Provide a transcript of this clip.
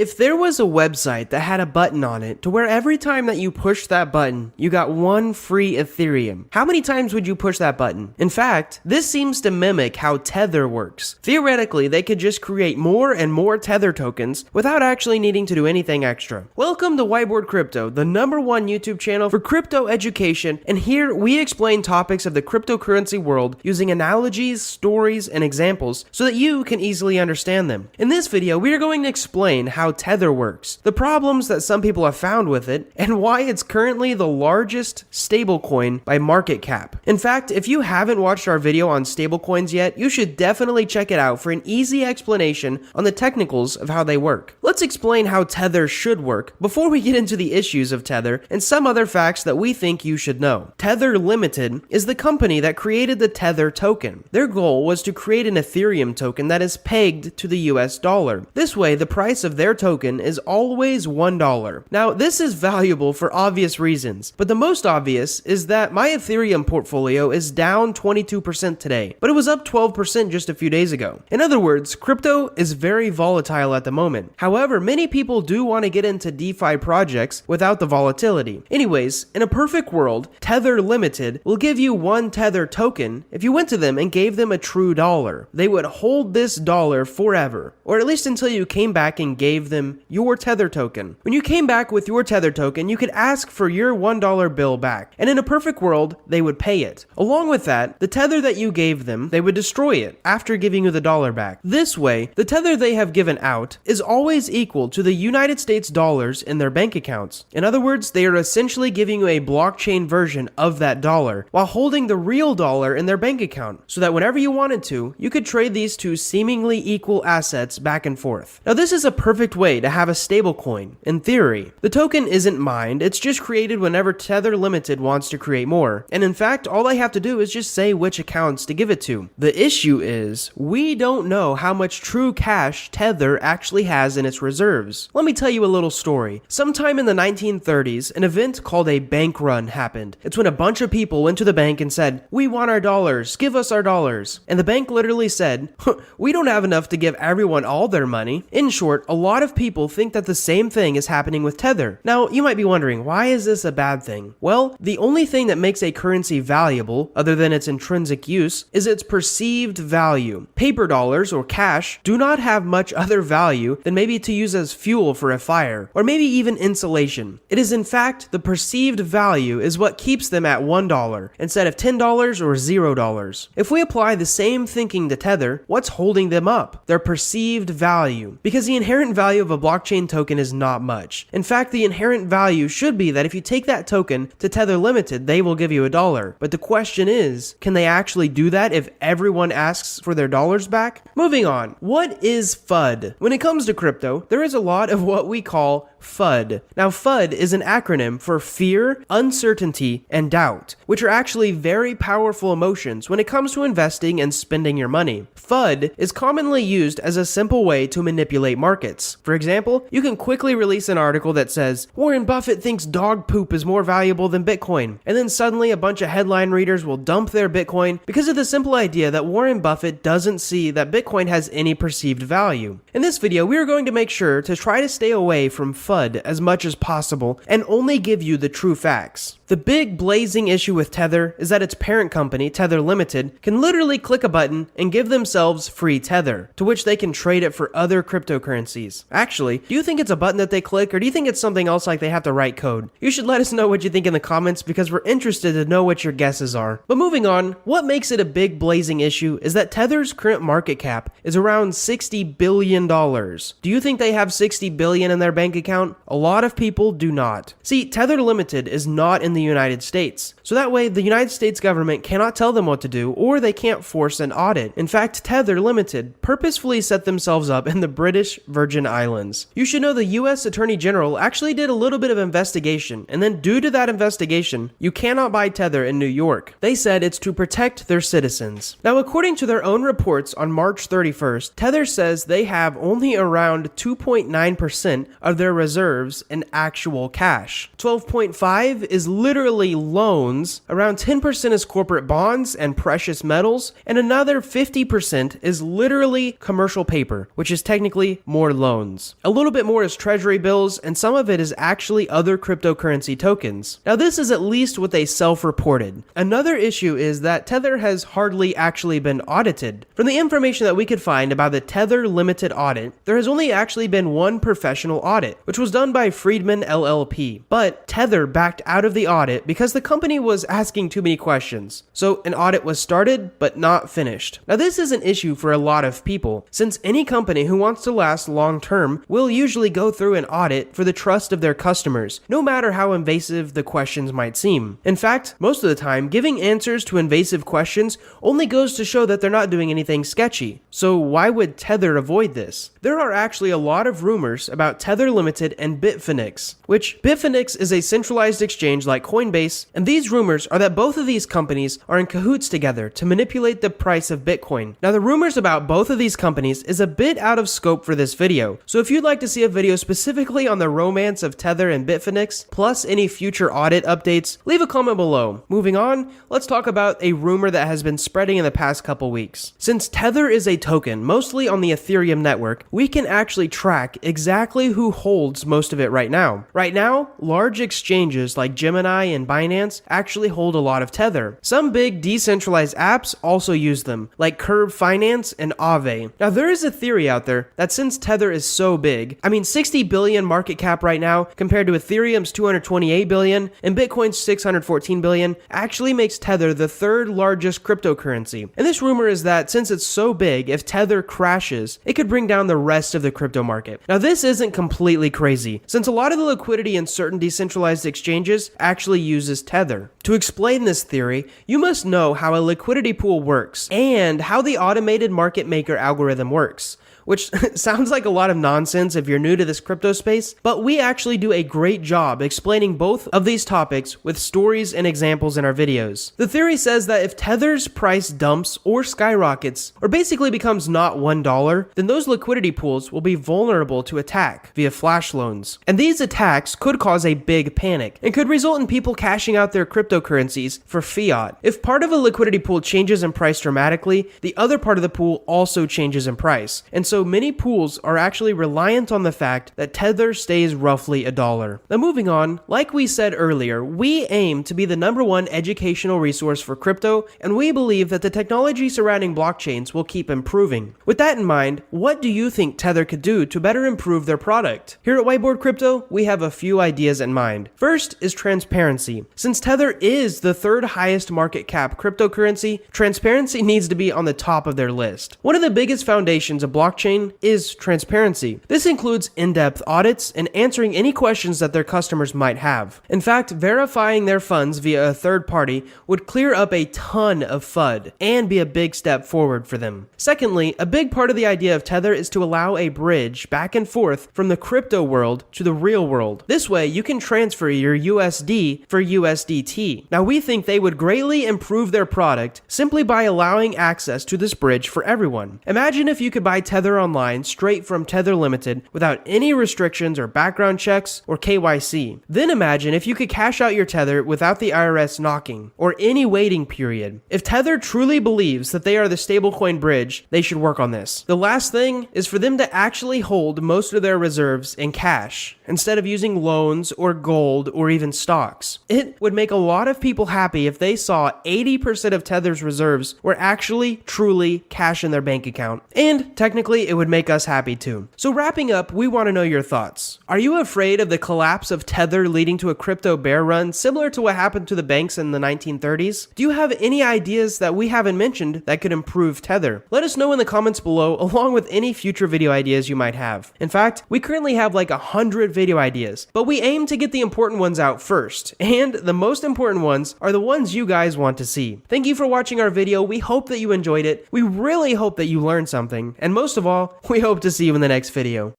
If there was a website that had a button on it to where every time that you pushed that button, you got one free Ethereum, how many times would you push that button? In fact, this seems to mimic how Tether works. Theoretically, they could just create more and more Tether tokens without actually needing to do anything extra. Welcome to Whiteboard Crypto, the #1 YouTube channel for crypto education, and here we explain topics of the cryptocurrency world using analogies, stories, and examples so that you can easily understand them. In this video, we are going to explain how Tether works, the problems that some people have found with it, and why it's currently the largest stablecoin by market cap. In fact, if you haven't watched our video on stablecoins yet, you should definitely check it out for an easy explanation on the technicals of how they work. Let's explain how Tether should work before we get into the issues of Tether and some other facts that we think you should know. Tether Limited is the company that created the Tether token. Their goal was to create an Ethereum token that is pegged to the US dollar. This way, the price of their token is always $1. Now, this is valuable for obvious reasons, but the most obvious is that my Ethereum portfolio is down 22% today, but it was up 12% just a few days ago. In other words, crypto is very volatile at the moment. However, many people do want to get into DeFi projects without the volatility. Anyways, in a perfect world, Tether Limited will give you one Tether token if you went to them and gave them a true dollar. They would hold this dollar forever, or at least until you came back and gave them your Tether token. When you came back with your Tether token, you could ask for your $1 bill back, and in a perfect world, they would pay it. Along with that, the Tether that you gave them, they would destroy it after giving you the dollar back. This way, the Tether they have given out is always equal to the United States dollars in their bank accounts. In other words, they are essentially giving you a blockchain version of that dollar while holding the real dollar in their bank account, so that whenever you wanted to, you could trade these two seemingly equal assets back and forth. Now, this is a perfect way to have a stablecoin, in theory. The token isn't mined, it's just created whenever Tether Limited wants to create more, and in fact, all they have to do is just say which accounts to give it to. The issue is, we don't know how much true cash Tether actually has in its reserves. Let me tell you a little story. Sometime in the 1930s, an event called a bank run happened. It's when a bunch of people went to the bank and said, "We want our dollars, give us our dollars." And the bank literally said, "We don't have enough to give everyone all their money." In short, a lot of people think that the same thing is happening with Tether. Now, you might be wondering, why is this a bad thing? Well, the only thing that makes a currency valuable, other than its intrinsic use, is its perceived value. Paper dollars, or cash, do not have much other value than maybe to use as fuel for a fire, or maybe even insulation. It is in fact the perceived value is what keeps them at $1 instead of $10 or $0. If we apply the same thinking to Tether, what's holding them up? Their perceived value. Because the inherent value of a blockchain token is not much. In fact, the inherent value should be that if you take that token to Tether Limited, they will give you $1. But the question is, can they actually do that if everyone asks for their dollars back? Moving on, what is FUD? When it comes to crypto, there is a lot of what we call FUD. Now, FUD is an acronym for fear, uncertainty, and doubt, which are actually very powerful emotions when it comes to investing and spending your money. FUD is commonly used as a simple way to manipulate markets. For example, you can quickly release an article that says, "Warren Buffett thinks dog poop is more valuable than Bitcoin," and then suddenly a bunch of headline readers will dump their Bitcoin because of the simple idea that Warren Buffett doesn't see that Bitcoin has any perceived value. In this video, we are going to make sure to try to stay away from FUD as much as possible and only give you the true facts. The big blazing issue with Tether is that its parent company, Tether Limited, can literally click a button and give themselves free Tether, to which they can trade it for other cryptocurrencies. Actually, do you think it's a button that they click, or do you think it's something else like they have to write code? You should let us know what you think in the comments because we're interested to know what your guesses are. But moving on, what makes it a big blazing issue is that Tether's current market cap is around $60 billion. Do you think they have $60 billion in their bank account? A lot of people do not. See, Tether Limited is not in the United States, so that way the United States government cannot tell them what to do, or they can't force an audit. In fact, Tether Limited purposefully set themselves up in the British Virgin Islands. You should know the US Attorney General actually did a little bit of investigation, and then due to that investigation, you cannot buy Tether in New York. They said it's to protect their citizens. Now, according to their own reports on March 31st, Tether says they have only around 2.9% of their reserves in actual cash. 12.5 is literally loans, around 10% is corporate bonds and precious metals, and another 50% is literally commercial paper, which is technically more loans. loans. A little bit more is treasury bills, and some of it is actually other cryptocurrency tokens. Now this is at least what they self-reported. Another issue is that Tether has hardly actually been audited. From the information that we could find about the Tether Limited audit, there has only actually been one professional audit, which was done by Friedman LLP. But Tether backed out of the audit because the company was asking too many questions. So an audit was started, but not finished. Now this is an issue for a lot of people, since any company who wants to last long term will usually go through an audit for the trust of their customers, no matter how invasive the questions might seem. In fact, most of the time, giving answers to invasive questions only goes to show that they're not doing anything sketchy. So why would Tether avoid this? There are actually a lot of rumors about Tether Limited and Bitfinex, which Bitfinex is a centralized exchange like Coinbase, and these rumors are that both of these companies are in cahoots together to manipulate the price of Bitcoin. Now the rumors about both of these companies is a bit out of scope for this video, so if you'd like to see a video specifically on the romance of Tether and Bitfinex, plus any future audit updates, leave a comment below. Moving on, let's talk about a rumor that has been spreading in the past couple weeks. Since Tether is a token mostly on the Ethereum network, we can actually track exactly who holds most of it right now. Right now, large exchanges like Gemini and Binance actually hold a lot of Tether. Some big decentralized apps also use them, like Curve Finance and Aave. Now there is a theory out there that since Tether is so big, 60 billion market cap right now compared to Ethereum's 228 billion and Bitcoin's 614 billion actually makes Tether the third largest cryptocurrency. And this rumor is that since it's so big, if Tether crashes, it could bring down the rest of the crypto market. Now this isn't completely crazy, since a lot of the liquidity in certain decentralized exchanges actually uses Tether. To explain this theory, you must know how a liquidity pool works and how the automated market maker algorithm works, which sounds like a lot of nonsense if you're new to this crypto space, but we actually do a great job explaining both of these topics with stories and examples in our videos. The theory says that if Tether's price dumps or skyrockets, or basically becomes not $1, then those liquidity pools will be vulnerable to attack via flash loans. And these attacks could cause a big panic and could result in people cashing out their cryptocurrencies for fiat. If part of a liquidity pool changes in price dramatically, the other part of the pool also changes in price. And so many pools are actually reliant on the fact that Tether stays roughly $1. Now moving on, like we said earlier, we aim to be the #1 educational resource for crypto, and we believe that the technology surrounding blockchains will keep improving. With that in mind, what do you think Tether could do to better improve their product? Here at Whiteboard Crypto, we have a few ideas in mind. First is transparency. Since Tether is the third highest market cap cryptocurrency, transparency needs to be on the top of their list. One of the biggest foundations of blockchain is transparency. This includes in-depth audits and answering any questions that their customers might have. In fact, verifying their funds via a third party would clear up a ton of FUD and be a big step forward for them. Secondly, a big part of the idea of Tether is to allow a bridge back and forth from the crypto world to the real world. This way, you can transfer your USD for USDT. Now, we think they would greatly improve their product simply by allowing access to this bridge for everyone. Imagine if you could buy Tether online straight from Tether Limited without any restrictions or background checks or KYC. Then imagine if you could cash out your Tether without the IRS knocking or any waiting period. If Tether truly believes that they are the stablecoin bridge, they should work on this. The last thing is for them to actually hold most of their reserves in cash instead of using loans or gold or even stocks. It would make a lot of people happy if they saw 80% of Tether's reserves were actually truly cash in their bank account. And technically, it would make us happy too. So wrapping up, we want to know your thoughts. Are you afraid of the collapse of Tether leading to a crypto bear run similar to what happened to the banks in the 1930s? Do you have any ideas that we haven't mentioned that could improve Tether? Let us know in the comments below, along with any future video ideas you might have. In fact, we currently have like 100 video ideas, but we aim to get the important ones out first, and the most important ones are the ones you guys want to see. Thank you for watching our video. We hope that you enjoyed it. We really hope that you learned something, and most of all, we hope to see you in the next video.